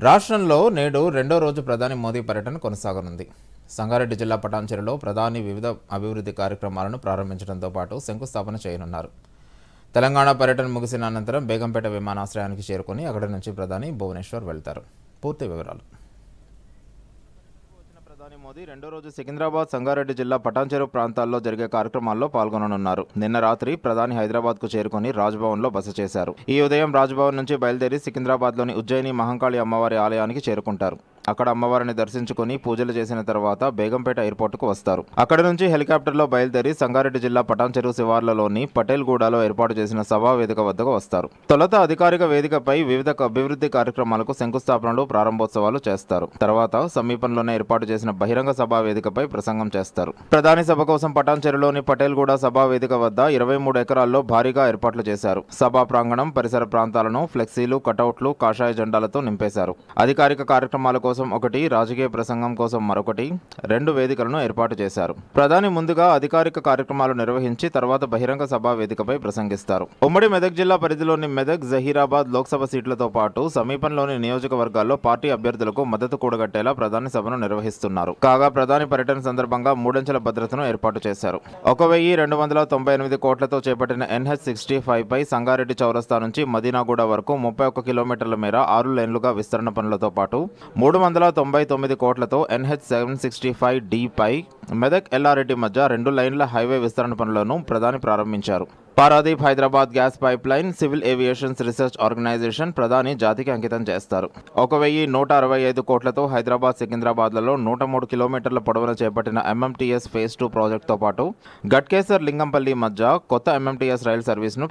రాష్ట్రంలో నేడు రెండో రోజు ప్రధాని మోదీ పర్యటన కొనసాగనుంది. సంగారెడ్డి జిల్లా పటాన్చెరులో ప్రధాని వివిధ అభివృద్ధి కార్యక్రమాలను ప్రారంభించడంతో పాటు శంకుస్థాపన చేయనున్నారు. తెలంగాణ పర్యటన ముగిసిన అనంతరం బేగంపేట విమానాశ్రయానికి చేరుకుని అక్కడి నుంచి ప్రధాని భువనేశ్వర్ వెళ్తారు. పూర్తి వివరాలు. ప్రధాని మోదీ రెండో రోజు సికింద్రాబాద్, సంగారెడ్డి జిల్లా పటాన్చెరు ప్రాంతాల్లో జరిగే కార్యక్రమాల్లో పాల్గొననున్నారు. నిన్న రాత్రి ప్రధాని హైదరాబాద్ కు చేరుకుని రాజ్భవన్ లో బస చేశారు. ఈ ఉదయం రాజ్భవన్ నుంచి బయలుదేరి సికింద్రాబాద్లోని ఉజ్జయిని మహంకాళి అమ్మవారి ఆలయానికి చేరుకుంటారు. అక్కడ అమ్మవారిని దర్శించుకుని పూజలు చేసిన తర్వాత బేగంపేట ఎయిర్పోర్టుకు వస్తారు. అక్కడి నుంచి హెలికాప్టర్లో బయలుదేరి సంగారెడ్డి జిల్లా పటాన్చెరు శివార్లలోని పటేల్గూడలో ఏర్పాటు చేసిన సభా వేదిక వద్దకు వస్తారు. తొలుత అధికారిక వేదికపై వివిధ అభివృద్ధి కార్యక్రమాలకు శంకుస్థాపనలు, ప్రారంభోత్సవాలు చేస్తారు. తర్వాత సమీపంలోనే ఏర్పాటు చేసిన బహిరంగ సభా వేదికపై ప్రసంగం చేస్తారు. ప్రధాని సభ కోసం పటాన్చెరులోని పటేల్గూడ సభా వేదిక వద్ద 23 ఎకరాల్లో భారీగా ఏర్పాట్లు చేశారు. సభా ప్రాంగణం, పరిసర ప్రాంతాలను ఫ్లెక్సీలు, కటౌట్లు, కాషాయ జెండాలతో నింపేశారు. అధికారిక కార్యక్రమాల కోసం ఒకటి, రాజకీయ ప్రసంగం కోసం మరొకటి, 2 వేదికలను ఏర్పాటు చేశారు. ప్రధాని ముందుగా అధికారిక కార్యక్రమాలు నిర్వహించి తర్వాత బహిరంగ సభా వేదికపై ప్రసంగిస్తారు. ఉమ్మడి మెదక్ జిల్లా పరిధిలోని మెదక్, జహీరాబాద్ లోక్సభ సీట్లతో పాటు సమీపంలోని నియోజకవర్గాల్లో పార్టీ అభ్యర్థులకు మద్దతు కూడగట్టేలా ప్రధాని సభను నిర్వహిస్తున్నారు. కాగా ప్రధాని పర్యటన సందర్భంగా 3 అంచెల భద్రతను ఏర్పాటు చేశారు. 1298 కోట్లతో చేపట్టిన NH-65 పై సంగారెడ్డి చౌరస్తా నుంచి మదీనాగూడ వరకు 31 కిలోమీటర్ల మేర 6 లేన్లుగా విస్తరణ పనులతో పాటు 399 కోట్లతో NH-765D పై మెదక్, ఎల్లారెడ్డి మధ్య 2 లైన్ల హైవే విస్తరణ పనులను ప్రధాని ప్రారంభించారు. Paradip Hyderabad gas pipe line, civil aviations research organisation ప్రధాని జాతికి అంకితం చేస్తారు. 1165 కోట్లతో హైదరాబాద్, సికింద్రాబాద్లలో 103 కిలోమీటర్ల పొడవున చేపట్టిన MMTS ఫేజ్ 2 ప్రాజెక్టుతో పాటు గట్కేసర్, లింగంపల్లి మధ్య కొత్త MMTS రైలు సర్వీస్ను